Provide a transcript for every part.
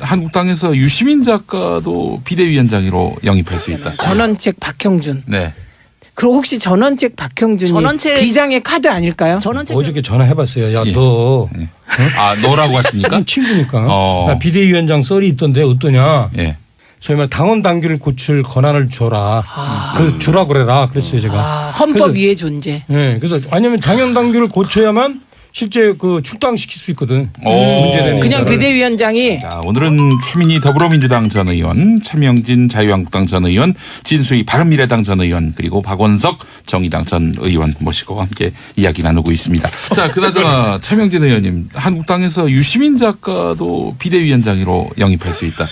한국당에서 유시민 작가도 비대위원장으로 영입할 수 있다. 전원책 박형준. 네. 그리고 혹시 전원책 박형준이 비장의 카드 아닐까요? 어저께 전화해봤어요. 야, 너. 네. 아, 너라고 하십니까? 친구니까. 나 비대위원장 썰이 있던데 어떠냐. 예. 소위 말 당원 당규를 고칠 권한을 줘라. 그 주라 그래라. 그랬어요 제가. 헌법 위의 존재. 네, 그래서 왜냐하면 당원 당규를 고쳐야만 실제 그 출당시킬 수 있거든. 문제되는 그냥 비대위원장이. 자, 오늘은 최민희 더불어민주당 전 의원, 차명진 자유한국당 전 의원, 진수희 바른미래당 전 의원, 그리고 박원석 정의당 전 의원 모시고 함께 이야기 나누고 있습니다. 자, 그나저나 차명진 의원님, 한국당에서 유시민 작가도 비대위원장으로 영입할 수 있다.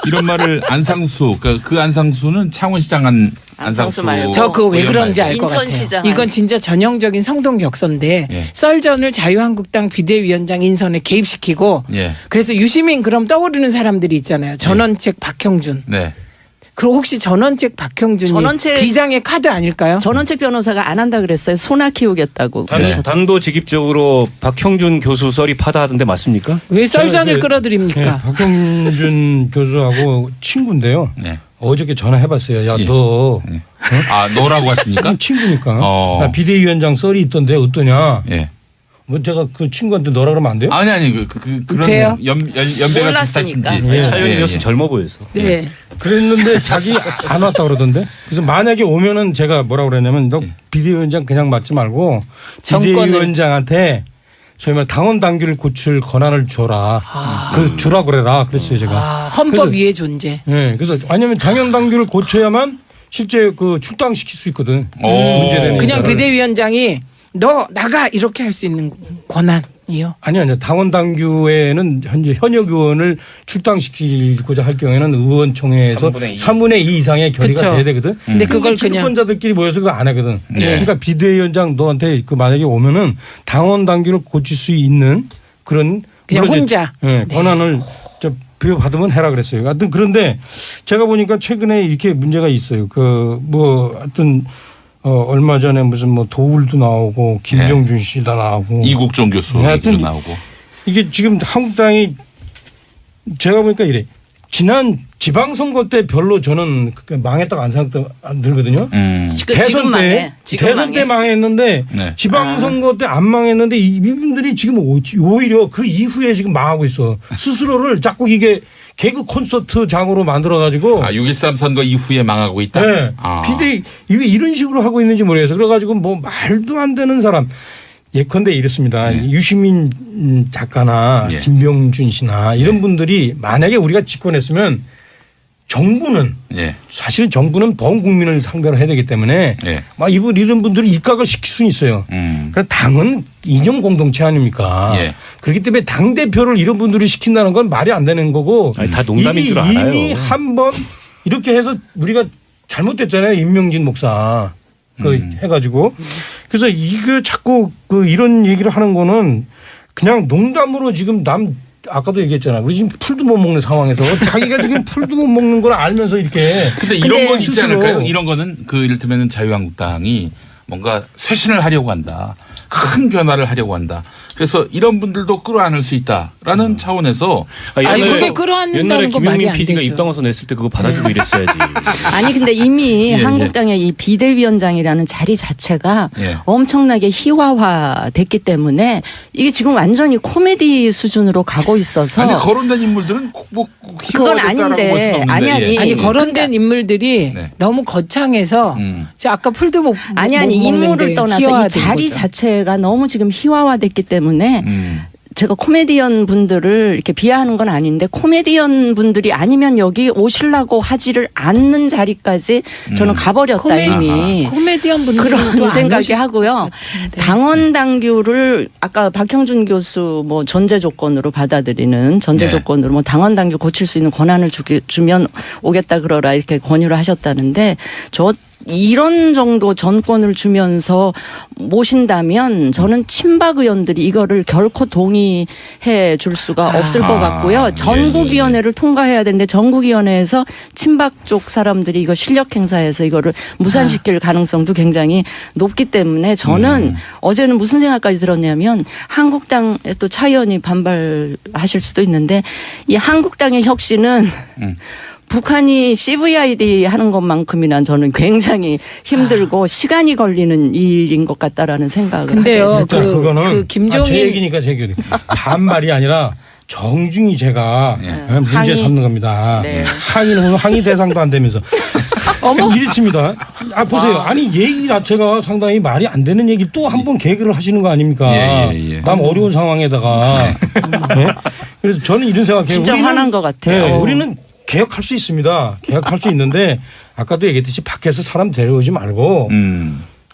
이런 말을 안상수, 그 안상수는 창원시장 안상수 말고. 저 그거 왜 그런지 알 것 같아요. 이건 진짜 전형적인 성동격서인데 예. 썰전을 자유한국당 비대위원장 인선에 개입시키고 예. 그래서 유시민 그럼 떠오르는 사람들이 있잖아요. 전원책 박형준. 네. 그리고 혹시 전원책 박형준이 비장의 카드 아닐까요? 전원책 변호사가 안 한다 그랬어요. 소나 키우겠다고. 단도직입적으로 박형준 교수 썰이 파다하던데 맞습니까? 왜 썰전을 끌어들입니까? 네, 박형준 교수하고 친구인데요. 네. 어저께 전화해봤어요. 야, 너. 네. 아, 너라고 하십니까? 친구니까. 나 비대위원장 썰이 있던데 어떠냐. 예. 뭐 제가 그 친구한테 너라 그러면 안 돼요? 아니 그런 연배가 비슷하신지. 차영희 역시 젊어 보여서. 네. 그랬는데 자기 안 왔다 그러던데. 그래서 만약에 오면은 제가 뭐라 그랬냐면 너 비대위원장 그냥 맡지 말고 비대위원장한테 소위 말 당원 당규를 고칠 권한을 줘라. 그 주라 그래라. 그랬어요 제가. 헌법 위의 존재. 네, 그래서 왜냐하면 당원 당규를 고쳐야만 실제 그 출당시킬 수 있거든. 문제되는. 그냥 비대위원장이 너 나가 이렇게 할 수 있는 권한이요? 아니요. 당원 당규에는 현재 현역 의원을 출당시키고자 할 경우에는 의원총회에서 3분의 2 이상의 결의가 돼야 되거든. 근데 그걸 그냥 기득권자들끼리 모여서 그거 안 하거든. 그러니까 비대위원장 너한테 그 만약에 오면은 당원 당규를 고칠 수 있는 그런 그냥 혼자 권한을 부여받으면 해라 그랬어요. 하여튼 그런데 제가 보니까 최근에 이렇게 문제가 있어요. 그 뭐 하여튼 얼마 전에 무슨 뭐 도울도 나오고 김병준 씨도 나오고 이국종 교수 얘기도 나오고 이게 지금 한국당이 제가 보니까 이래. 지난 지방선거 때 별로 저는 망했다고 안 생각들거든요. 대선 때 망했는데 네. 지방선거 때 안 망했는데 이분들이 지금 오히려 그 이후에 지금 망하고 있어. 스스로를 자꾸 이게 개그 콘서트장으로 만들어가지고. 6.13 선거 이후에 망하고 있다? 네. 비대 이게 이런 식으로 하고 있는지 모르겠어. 그래가지고 뭐 말도 안 되는 사람. 예컨대 이렇습니다. 유시민 작가나 김병준 씨나 이런 분들이 만약에 우리가 집권했으면 정부는 사실 정부는 본 국민을 상대로 해야 되기 때문에 막 이런 분들이 입각을 시킬 수는 있어요. 그러니까 당은 이념 공동체 아닙니까? 그렇기 때문에 당 대표를 이런 분들이 시킨다는 건 말이 안 되는 거고. 아니, 다 농담인 줄 알아요. 이미 한번 이렇게 해서 우리가 잘못됐잖아요. 임명진 목사 해가지고. 그래서 이게 자꾸 이런 얘기를 하는 거는 그냥 농담으로 지금 아까도 얘기했잖아. 우리 지금 풀도 못 먹는 상황에서 자기가 지금 풀도 못 먹는 걸 알면서 이렇게. 근데 이런 건 있지 않을까요? 이런 거는 이를테면 자유한국당이 뭔가 쇄신을 하려고 한다. 큰 변화를 하려고 한다. 그래서 이런 분들도 끌어안을 수 있다라는 차원에서 그게 끌어안는다는 건 말이 안 되죠. PD가 입당 와서 냈을 때 그거 받아주고 이랬어야지. 아니 근데 이미 한국당의 이 비대위원장이라는 자리 자체가 엄청나게 희화화됐기 때문에 이게 지금 완전히 코미디 수준으로 가고 있어서. 아니 거론된 인물들은 뭐 그건 아닌데 아니 거론된 인물들이 너무 거창해서 아까 풀도 못 아니 인물을 떠나서 이 자리 자체가 너무 지금 희화화됐기 때문에 제가 코미디언 분들을 이렇게 비하하는 건 아닌데 코미디언 분들이 아니면 여기 오시려고 하지를 않는 자리까지 저는 가버렸다 이미. 코미디언 분들 그런 생각이 하고요. 당원 당규를 아까 박형준 교수 뭐 전제 조건으로 받아들이는 전제 조건으로 뭐 당원 당규 고칠 수 있는 권한을 주면 오겠다 그러라 이렇게 권유를 하셨다는데 이런 정도 전권을 주면서 모신다면 저는 친박 의원들이 이거를 결코 동의해 줄 수가 없을 것 같고요. 전국위원회를 통과해야 되는데 전국위원회에서 친박 쪽 사람들이 이거 실력 행사해서 이거를 무산시킬 가능성도 굉장히 높기 때문에 저는 어제는 무슨 생각까지 들었냐면 한국당에 또 차 의원이 반발하실 수도 있는데 이 한국당의 혁신은 북한이 CVID 하는 것만큼이나 저는 굉장히 힘들고 시간이 걸리는 일인 것 같다라는 생각을 근데요, 하게 됩니다. 그거는 김종인 제 얘기니까 제 얘기. 반말이 아니라 정중히 제가 문제 항의. 삼는 겁니다. 네. 항의는 항의 대상도 안 되면서. 어머. 이랬습니다. 보세요. 아니 얘기 자체가 상당히 말이 안 되는 얘기 또 한 번 개그를 하시는 거 아닙니까? 남 어려운 상황에다가. 네? 그래서 저는 이런 생각해요. 진짜 화난 것 같아요. 네, 우리는 개혁할 수 있습니다. 개혁할 수 있는데 아까도 얘기했듯이 밖에서 사람 데려오지 말고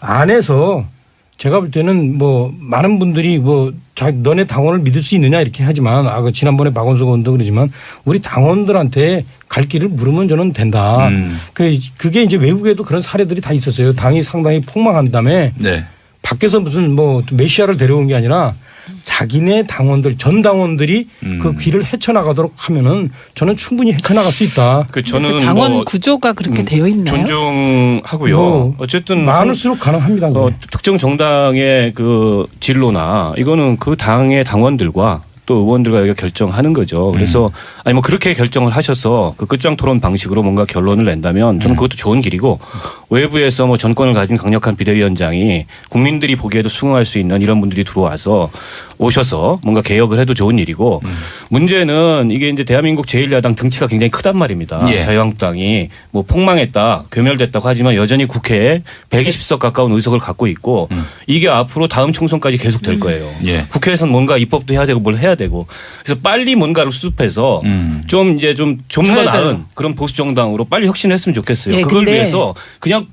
안에서 제가 볼 때는 뭐 많은 분들이 뭐 너네 당원을 믿을 수 있느냐 이렇게 하지만 그 지난번에 박원석 의원도 그러지만 우리 당원들한테 갈 길을 물으면 저는 된다. 그게 이제 외국에도 그런 사례들이 다 있었어요. 당이 상당히 폭망한 다음에 밖에서 무슨 뭐 메시아를 데려온 게 아니라 자기네 당원들 전 당원들이 그 길을 헤쳐나가도록 하면은 저는 충분히 헤쳐나갈 수 있다. 저는 당원 뭐 구조가 그렇게 되어 있나요? 존중하고요. 뭐 어쨌든 많을수록 가능합니다. 특정 정당의 그 진로나 이거는 그 당의 당원들과 또 의원들과 여기가 결정하는 거죠. 그래서 아니 뭐 그렇게 결정을 하셔서 그 끝장 토론 방식으로 뭔가 결론을 낸다면 저는 그것도 좋은 길이고 외부에서 뭐 전권을 가진 강력한 비대위원장이 국민들이 보기에도 수긍할 수 있는 이런 분들이 들어와서 오셔서 뭔가 개혁을 해도 좋은 일이고 문제는 이게 이제 대한민국 제1야당 등치가 굉장히 크단 말입니다. 자유한국당이 뭐 폭망했다, 괴멸됐다고 하지만 여전히 국회에 120석 가까운 의석을 갖고 있고 이게 앞으로 다음 총선까지 계속 될 거예요. 국회에서는 뭔가 입법도 해야 되고 뭘 해야 되고 그래서 빨리 뭔가를 수습해서 좀 이제 좀 더 나은 그런 보수 정당으로 빨리 혁신했으면 좋겠어요. 그걸 위해서 그냥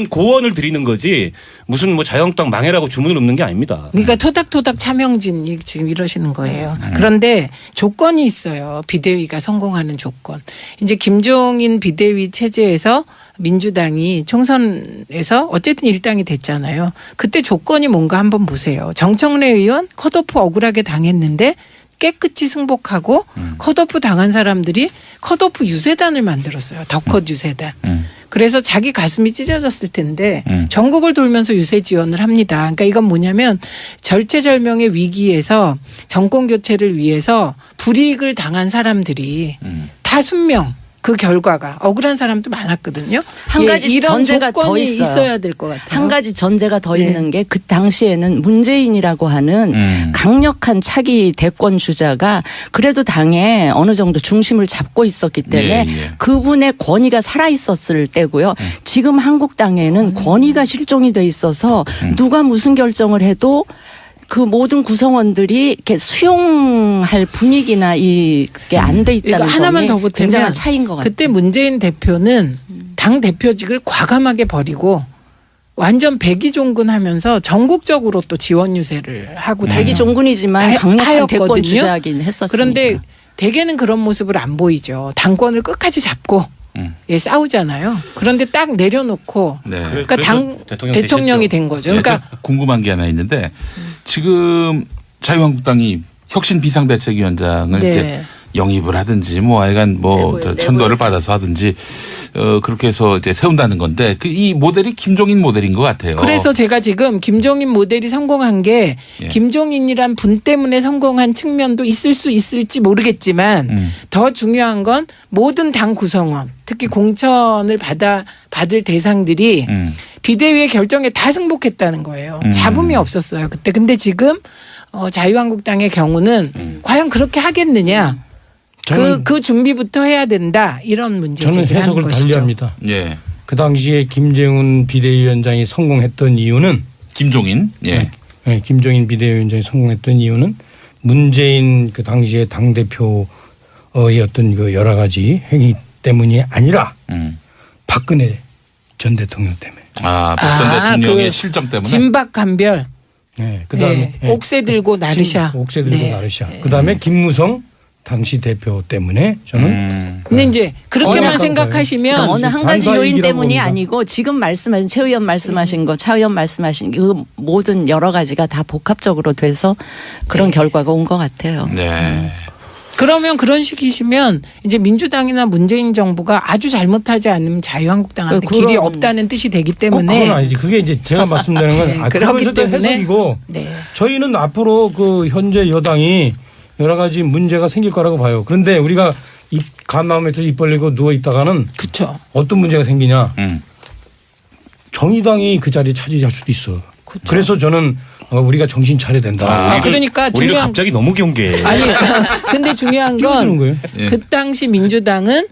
고언을 드리는 거지 무슨 뭐 자유한국당 망해라고 주문을 읊는 게 아닙니다. 그러니까 토닥토닥 차명진 지금 이러시는 거예요. 그런데 조건이 있어요. 비대위가 성공하는 조건. 이제 김종인 비대위 체제에서 민주당이 총선에서 어쨌든 일당이 됐잖아요. 그때 조건이 뭔가 한번 보세요. 정청래 의원 컷오프 억울하게 당했는데 깨끗이 승복하고 컷오프 당한 사람들이 컷오프 유세단을 만들었어요. 더컷 유세단. 그래서 자기 가슴이 찢어졌을 텐데 전국을 돌면서 유세 지원을 합니다. 그러니까 이건 뭐냐면 절체절명의 위기에서 정권 교체를 위해서 불이익을 당한 사람들이 다 순명. 그 결과가 억울한 사람도 많았거든요. 한 가지 이런 전제가 더 있어야 될 것 같아요. 한 가지 전제가 더 있는 게 그 당시에는 문재인이라고 하는 강력한 차기 대권 주자가 그래도 당에 어느 정도 중심을 잡고 있었기 때문에 그분의 권위가 살아 있었을 때고요. 지금 한국당에는 권위가 실종이 돼 있어서 누가 무슨 결정을 해도 그 모든 구성원들이 이렇게 수용할 분위기나 이게 안 돼 있다는 하나만 더 굉장한 차이인 것 같아요. 그때 문재인 대표는 당 대표직을 과감하게 버리고 완전 백의종군하면서 전국적으로 또 지원 유세를 하고 백의종군이지만 강력한 대권 주자긴 했었으니까. 그런데 대개는 그런 모습을 안 보이죠. 당권을 끝까지 잡고 싸우잖아요. 그런데 딱 내려놓고 그러니까 당 대통령이 된 거죠. 그러니까 궁금한 게 하나 있는데 지금 자유한국당이 혁신 비상대책위원장을 이제 영입을 하든지 뭐 하여간 뭐 천거를 받아서 하든지 그렇게 해서 이제 세운다는 건데 이 모델이 김종인 모델인 것 같아요. 그래서 제가 지금 김종인 모델이 성공한 게 김종인이란 분 때문에 성공한 측면도 있을 수 있을지 모르겠지만 더 중요한 건 모든 당 구성원 특히 공천을 받을 대상들이 비대위의 결정에 다 승복했다는 거예요. 잡음이 없었어요. 그때. 근데 지금 자유한국당의 경우는 과연 그렇게 하겠느냐. 그 준비부터 해야 된다. 이런 문제 저는 제기를 하는 해석을 것이죠. 달리합니다. 그 당시에 김재훈 비대위원장이 성공했던 이유는 김종인 김종인 비대위원장이 성공했던 이유는 문재인 그 당시에 당대표의 어떤 그 여러 가지 행위 때문이 아니라 박근혜 전 대통령 때문에. 박 전 대통령의 실정 때문에. 진박간별. 그다음에 옥새 들고 나르샤. 옥새 들고 나르샤. 그다음에 김무성 당시 대표 때문에 저는 근데 이제 그렇게만 어느 생각하시면 어느 한 가지 반사 요인 얘기라고 때문이 봅니다. 아니고 지금 말씀하신 최 의원 말씀하신 거, 차 의원 말씀하신 그 모든 여러 가지가 다 복합적으로 돼서 그런 결과가 온 것 같아요. 네. 그러면 그런 식이시면 이제 민주당이나 문재인 정부가 아주 잘못하지 않으면 자유한국당한테 그럼- 길이 없다는 뜻이 되기 꼭 때문에 그건 아니지. 그게 이제 제가 말씀드리는 건 네, 그렇기 그것도 때문에 해석이고 네. 저희는 앞으로 그 현재 여당이 여러 가지 문제가 생길 거라고 봐요. 그런데 우리가 감나무에서 입 벌리고 누워 있다가는 그렇죠. 어떤 문제가 생기냐? 음. 정의당이 그 자리에 차지할 수도 있어. 그래서 저는 우리가 정신 차려야 된다. 아, 그러니까 우리를 중요한 갑자기 너무 경계해. 아니 근데 중요한 띄워주는 건 거예요. 예. 그 당시 민주당은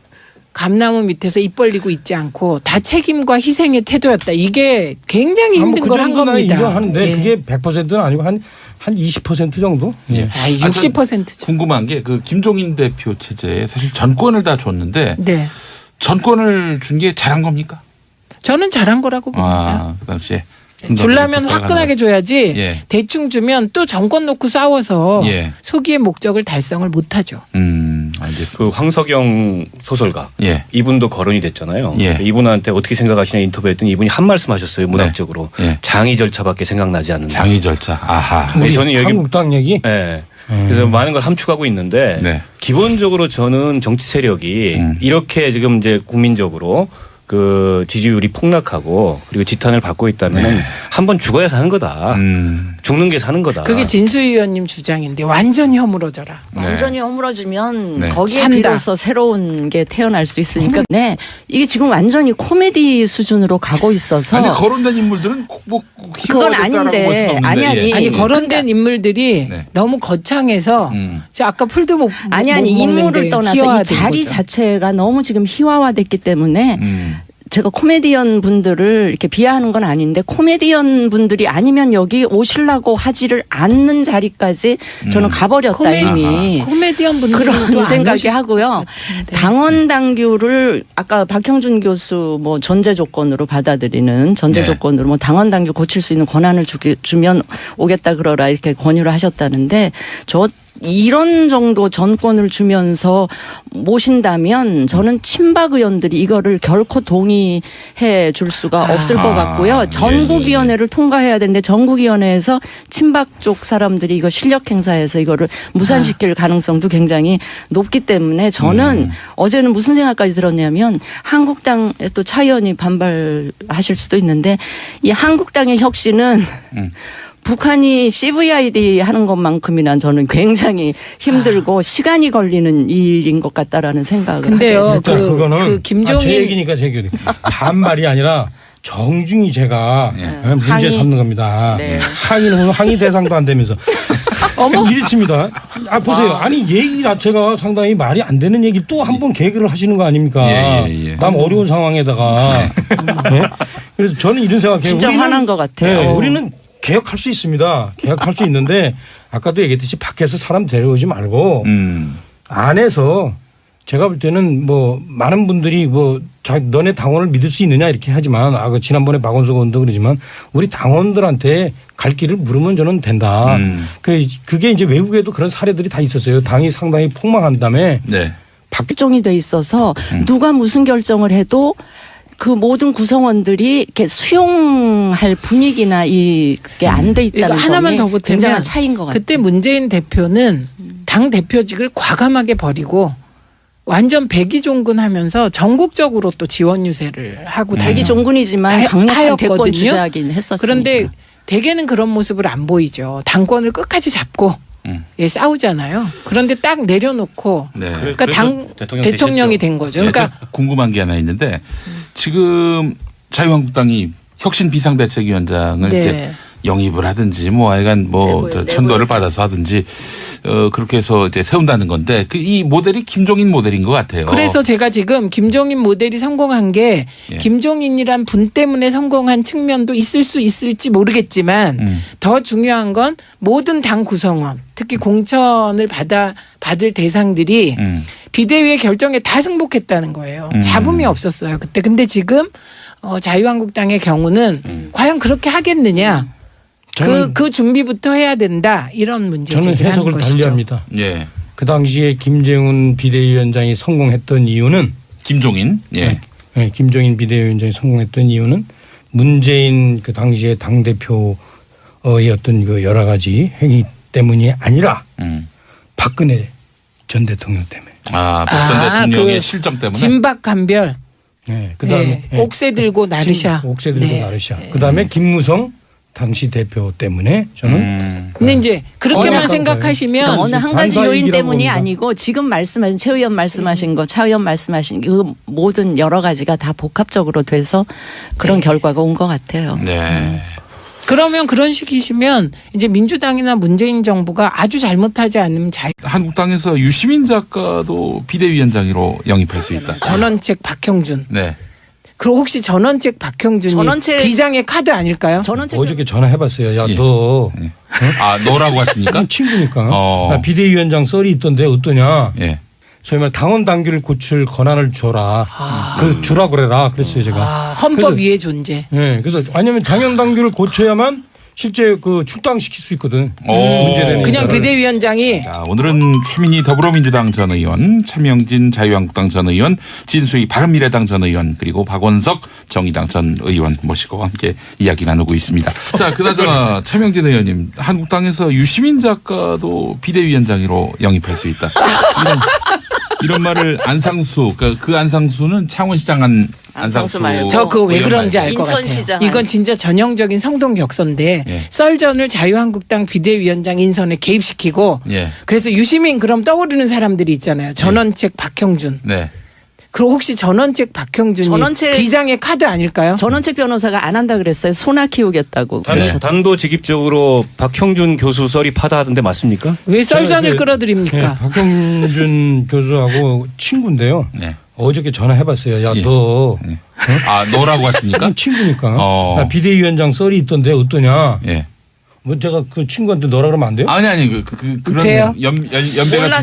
감나무 밑에서 입 벌리고 있지 않고 다 책임과 희생의 태도였다. 이게 굉장히 힘든 걸 한 겁니다. 인정하는데 예. 그게 100%는 아니고 한 20% 정도? 예. 아, 60%죠. 궁금한 게 그 김종인 대표 체제에 사실 전권을 다 줬는데 네. 전권을 준 게 잘한 겁니까? 저는 잘한 거라고 봅니다. 아, 그 당시에. 주려면 화끈하게 줘야지 예. 대충 주면 또 정권 놓고 싸워서 예. 소기의 목적을 달성을 못하죠. 알겠습니다. 그 황석영 소설가 예. 이분도 거론이 됐잖아요. 예. 이분한테 어떻게 생각하시냐 인터뷰했더니 이분이 한 말씀하셨어요. 문학적으로 예. 장의 절차밖에 생각나지 않는다. 장의 절차. 아하. 네, 우리 저는 여기 한국당 얘기? 네. 그래서 많은 걸 함축하고 있는데 네. 기본적으로 저는 정치 세력이 이렇게 지금 이제 국민적으로 그 지지율이 폭락하고 그리고 지탄을 받고 있다면 한번 죽어야 사는 거다. 죽는 게 사는 거다. 그게 진수희 의원님 주장인데 완전히 허물어져라. 완전히 허물어지면 네. 거기에 산다. 비로소 새로운 게 태어날 수 있으니까 네 이게 지금 완전히 코미디 수준으로 가고 있어서 아니 거론된 인물들은 뭐 그건 희화화됐다라고 아닌데. 볼 수는 없는데, 아니, 아니. 예. 아니 거론된 인물들이 네. 너무 거창해서 제가 아까 풀도 못 아니 못 인물을 먹는데 떠나서 이 희화화된 자리 거죠. 자체가 너무 지금 희화화됐기 때문에 제가 코미디언 분들을 이렇게 비하하는 건 아닌데 코미디언 분들이 아니면 여기 오시려고 하지를 않는 자리까지 저는 가버렸다 이미. 코미디언 분들은 그런 생각이 하고요. 당원 당규를 아까 박형준 교수 뭐 전제 조건으로 받아들이는 전제 네. 조건으로 뭐 당원 당규 고칠 수 있는 권한을 주면 오겠다 그러라 이렇게 권유를 하셨다는데 저 이런 정도 전권을 주면서 모신다면 저는 친박 의원들이 이거를 결코 동의해 줄 수가 없을 것 같고요. 전국위원회를 통과해야 되는데 전국위원회에서 친박 쪽 사람들이 이거 실력 행사해서 이거를 무산시킬 가능성도 굉장히 높기 때문에 저는 어제는 무슨 생각까지 들었냐면 한국당에 또 차 의원이 반발하실 수도 있는데 이 한국당의 혁신은 북한이 CVID 하는 것만큼이나 저는 굉장히 힘들고 시간이 걸리는 일인 것 같다라는 생각을 근데요, 일단 그거는 그 김종인 제 얘기니까 제 얘기. 반말이 아니라 정중히 제가 문제 항의. 삼는 겁니다. 네. 항의는 오늘 항의 대상도 안 되면서 이랬습니다. 아 보세요. 아니 얘기 자체가 상당히 말이 안 되는 얘기 또 한 번 개그를 하시는 거 아닙니까? 예. 남 어려운 상황에다가. 네? 그래서 저는 이런 생각해요. 진짜 우리는- 화난 것 같아요. 네, 우리는 개혁할 수 있습니다. 개혁할 수 있는데 아까도 얘기했듯이 밖에서 사람 데려오지 말고 안에서 제가 볼 때는 뭐 많은 분들이 뭐 너네 당원을 믿을 수 있느냐 이렇게 하지만 그 지난번에 박원석 의원도 그러지만 우리 당원들한테 갈 길을 물으면 저는 된다. 그게 이제 외국에도 그런 사례들이 다 있었어요. 당이 상당히 폭망한 다음에 네. 박정이 돼 있어서 누가 무슨 결정을 해도 그 모든 구성원들이 이렇게 수용할 분위기나 이게 안 돼 이거 있다는 하나만 점이 더 보태면 굉장한 차이인 것 같아요. 그때 문재인 대표는 당 대표직을 과감하게 버리고 완전 백의종군하면서 전국적으로 또 지원 유세를 하고 백의종군이지만 강력한 하였거든요. 대권 주자긴 했었으니까. 그런데 대개는 그런 모습을 안 보이죠. 당권을 끝까지 잡고 예, 싸우잖아요. 그런데 딱 내려놓고 네. 그러니까 당 대통령이 된 거죠. 그러니까 궁금한 게 하나 있는데 지금 자유한국당이 혁신 비상대책위원장을 네. 이제 영입을 하든지 뭐 하여간 뭐 천거를 받아서 하든지 그렇게 해서 이제 세운다는 건데 그 이 모델이 김종인 모델인 것 같아요. 그래서 제가 지금 김종인 모델이 성공한 게 예. 김종인이란 분 때문에 성공한 측면도 있을 수 있을지 모르겠지만 더 중요한 건 모든 당 구성원 특히 공천을 받을 대상들이 비대위의 결정에 다 승복했다는 거예요. 잡음이 없었어요. 그때. 근데 지금 자유한국당의 경우는 과연 그렇게 하겠느냐. 그 준비부터 해야 된다. 이런 문제 저는 제기를 하는 해석을 것이죠. 달리합니다. 예. 그 당시에 김재훈 비대위원장이 성공했던 이유는 김종인. 예. 네, 김종인 비대위원장이 성공했던 이유는 문재인 그 당시에 당대표의 어떤 그 여러 가지 행위 때문이 아니라 박근혜 전 대통령 때문에. 박 전 대통령의 그 실정 때문에. 진박간별. 네, 그다음에 네. 옥새 들고 나르샤. 옥새 들고 네. 나르샤. 그다음에 김무성 당시 대표 때문에 저는 근데 이제 그렇게만 어느 생각하시면 어느 한 가지 반사이익이라고 요인 때문이 봅니다. 아니고 지금 말씀하신 최 의원 말씀하신 거, 차 의원 말씀하신 그 모든 여러 가지가 다 복합적으로 돼서 그런 결과가 온 것 같아요. 네. 그러면 그런 식이시면 이제 민주당이나 문재인 정부가 아주 잘못하지 않으면 한국당에서 유시민 작가도 비대위원장으로 영입할 수 있다. 전원책 박형준. 네. 그리고 혹시 전원책 박형준이 전원책- 비장의 카드 아닐까요? 전원책 어저께 전화해봤어요. 야, 예. 너 너라고 하십니까? 친구니까 어. 나 비대위원장 썰이 있던데 어떠냐. 예. 소위 말 당원 당규를 고칠 권한을 줘라. 그 주라 그래라. 그랬어요 제가. 헌법 그래서- 위의 존재. 네, 그래서 왜냐하면 당원 당규를 고쳐야만 실제 그 출당시킬 수 있거든. 문제되는 그냥 인사를. 비대위원장이 자, 오늘은 최민희 더불어민주당 전 의원, 차명진 자유한국당 전 의원, 진수희 바른미래당 전 의원, 그리고 박원석 정의당 전 의원 모시고 함께 이야기 나누고 있습니다. 자, 그나저나 차명진 의원님, 한국당에서 유시민 작가도 비대위원장으로 영입할 수 있다. 이런 말을 안상수, 그 안상수는 창원시장 안상수 말고. 저 그거 왜 의원 그런지 알 말고. 것 같아요. 인천시장 이건 진짜 전형적인 성동격서인데 예. 썰전을 자유한국당 비대위원장 인선에 개입시키고 예. 그래서 유시민 그럼 떠오르는 사람들이 있잖아요. 전원책 박형준. 네. 그리고 혹시 전원책 박형준이 전원책- 비장의 카드 아닐까요? 전원책 변호사가 안 한다 그랬어요. 소나 키우겠다고. 네. 단도직입적으로 박형준 교수 썰이 파다하던데 맞습니까? 왜 썰전을 네, 네, 끌어들입니까? 박형준 교수하고 친구인데요. 네. 어저께 전화해봤어요. 야, 예. 너 너라고 하십니까? 친구니까 어. 나 비대위원장 썰이 있던데 어떠냐. 예. 뭐 제가 그 친구한테 너라 그러면 안 돼요? 아니, 그런 돼요? 연배가 몰랐으니까.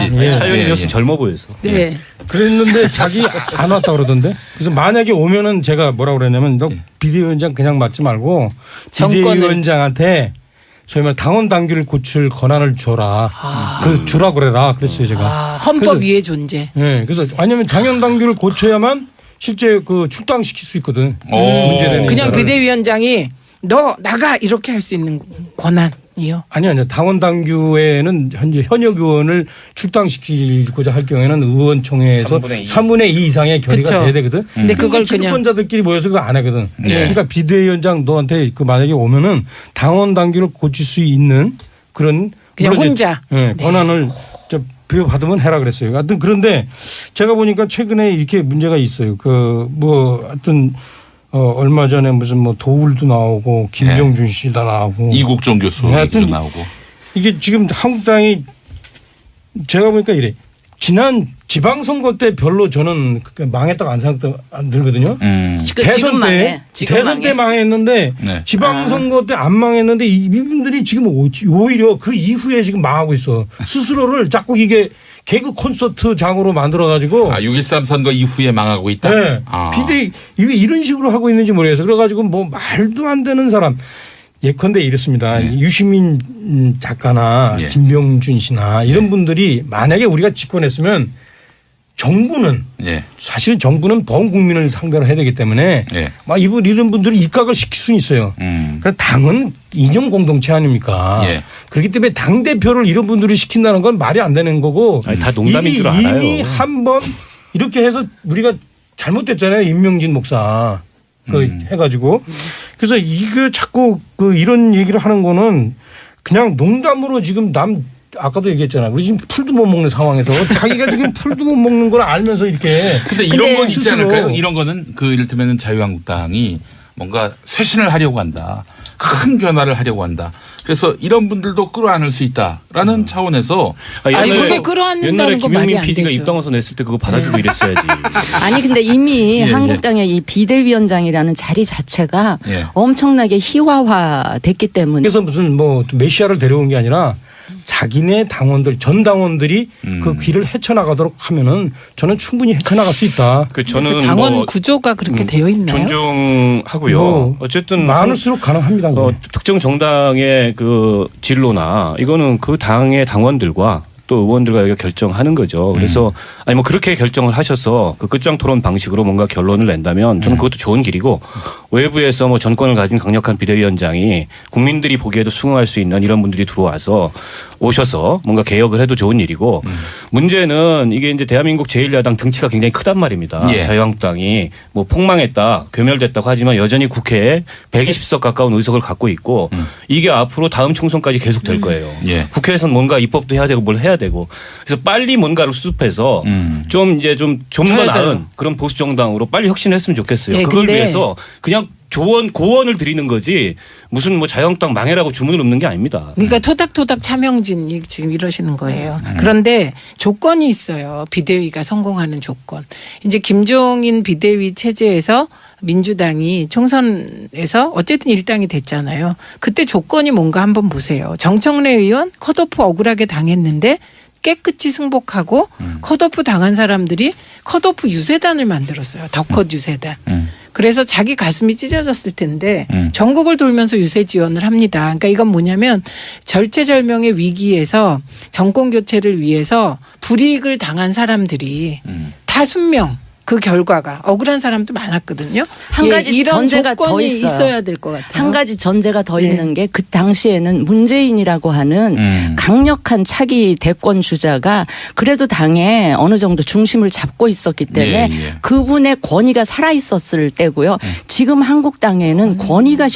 비슷하신지. 예. 차 의원이 예, 훨씬 예. 젊어 보여서. 네. 그랬는데 자기 안 왔다 그러던데. 그래서 만약에 오면은 제가 뭐라고 그랬냐면 너 비대위원장 그냥 맡지 말고 정권을. 비대위원장한테 소위 말 당원 당규를 고칠 권한을 줘라. 그 주라 그래라. 그랬어요 제가. 헌법 그래서- 위의 존재. 예. 그래서 왜냐하면 당원 당규를 고쳐야만 실제 그 출당시킬 수 있거든. 문제되는 그냥 인사를. 비대위원장이 너 나가 이렇게 할 수 있는 권한이요. 아니요. 당원 당규에는 현재 현역 의원을 출당시키고자 할 경우에는 의원총회에서 3분의 2 이상의 결의가 그쵸. 돼야 되거든. 근데 그걸 그냥 기득권자들끼리 모여서 그거 안 하거든. 네. 그러니까 비대위원장 너한테 그 만약에 오면은 당원 당규를 고칠 수 있는 그런 그냥 물론 이제, 혼자. 예, 권한을 부여받으면 해라 그랬어요. 하여튼 그런데 제가 보니까 최근에 이렇게 문제가 있어요. 그 뭐 하여튼 얼마 전에 무슨 뭐 도울도 나오고 김병준 씨도 나오고 이국종 교수 하여튼 얘기도 나오고. 이게 지금 한국당이 제가 보니까 이래. 지난 지방선거 때 별로 저는 망했다고 안 생각 안 들거든요. 지금 망해. 지금 대선 때 망했는데 네. 지방선거 때 안 망했는데 이분들이 지금 오히려 그 이후에 지금 망하고 있어. 스스로를 자꾸 이게 개그 콘서트장으로 만들어가지고 6.13 선거 이후에 망하고 있다. 네. 아. 왜 이런 식으로 하고 있는지 모르겠어. 그래가지고 뭐 말도 안 되는 사람. 예컨대 이렇습니다. 유시민 작가나 예. 김병준 씨나 이런 분들이 만약에 우리가 집권했으면 정부는 예. 사실은 정부는 본 국민을 상대로 해야 되기 때문에 예. 막 이런 분들을 입각을 시킬 수는 있어요. 그러니까 당은 이념 공동체 아닙니까? 예. 그렇기 때문에 당 대표를 이런 분들이 시킨다는 건 말이 안 되는 거고. 아니, 다 농담인 이게 줄 알아요. 이미 한번 이렇게 해서 우리가 잘못됐잖아요. 임명진 목사 해가지고. 그래서 이게 자꾸 이런 얘기를 하는 거는 그냥 농담으로 지금 아까도 얘기했잖아. 우리 지금 풀도 못 먹는 상황에서 자기가 지금 풀도 못 먹는 걸 알면서 이렇게. 근데 이런 건 있지 스스로 않을까요? 이런 거는 이를테면 자유한국당이 뭔가 쇄신을 하려고 한다. 큰 변화를 하려고 한다. 그래서 이런 분들도 끌어안을 수 있다라는 차원에서 아니, 그게 끌어안는다는 옛날에 거 말이 김용민 안 PD가 되죠. 입당해서 냈을 때 그거 받아주고 이랬어야지. 아니 근데 이미 예, 한국당의 이 비대위원장이라는 자리 자체가 예. 엄청나게 희화화됐기 때문에 그래서 무슨 뭐 메시아를 데려온 게 아니라 자기네 당원들 전 당원들이 그 길을 헤쳐나가도록 하면은 저는 충분히 헤쳐나갈 수 있다. 저는 당원 뭐 구조가 그렇게 되어 있나요? 존중하고요. 뭐 어쨌든 많을수록 가능합니다. 특정 정당의 그 진로나 이거는 그 당의 당원들과 또 의원들과 여기가 결정하는 거죠. 그래서 아니 뭐 그렇게 결정을 하셔서 그 끝장 토론 방식으로 뭔가 결론을 낸다면 저는 그것도 좋은 길이고 외부에서 뭐 전권을 가진 강력한 비대위원장이 국민들이 보기에도 수긍할 수 있는 이런 분들이 들어와서 오셔서 뭔가 개혁을 해도 좋은 일이고 문제는 이게 이제 대한민국 제1야당 등치가 굉장히 크단 말입니다. 예. 자유한국당이 뭐 폭망했다, 괴멸됐다고 하지만 여전히 국회에 120석 가까운 의석을 갖고 있고 이게 앞으로 다음 총선까지 계속 될 거예요. 예. 국회에서는 뭔가 입법도 해야 되고 뭘 해야 되고 그래서 빨리 뭔가를 수습해서 좀 이제 좀 더 나은 그런 보수 정당으로 빨리 혁신했으면 좋겠어요. 예, 그걸 근데 위해서 그냥 고언을 드리는 거지 무슨 뭐 자유한국당 망해라고 주문을 읊는 게 아닙니다. 그러니까 토닥토닥 차명진 지금 이러시는 거예요. 그런데 조건이 있어요. 비대위가 성공하는 조건. 이제 김종인 비대위 체제에서 민주당이 총선에서 어쨌든 일당이 됐잖아요. 그때 조건이 뭔가 한번 보세요. 정청래 의원 컷오프 억울하게 당했는데 깨끗이 승복하고 컷오프 당한 사람들이 컷오프 유세단을 만들었어요. 덕컷 유세단. 그래서 자기 가슴이 찢어졌을 텐데 전국을 돌면서 유세 지원을 합니다. 그러니까 이건 뭐냐면 절체절명의 위기에서 정권 교체를 위해서 불이익을 당한 사람들이 다 순명. 그 결과가 억울한 사람도 많았거든요. 한 가지 이런 전제가 더 조건이 있어요. 있어야 될 것 같아요. 한 가지 전제가 더 네. 있는 게 그 당시에는 문재인이라고 하는 강력한 차기 대권 주자가 그래도 당에 어느 정도 중심을 잡고 있었기 때문에 예, 예. 그분의 권위가 살아 있었을 때고요. 지금 한국당에는 권위가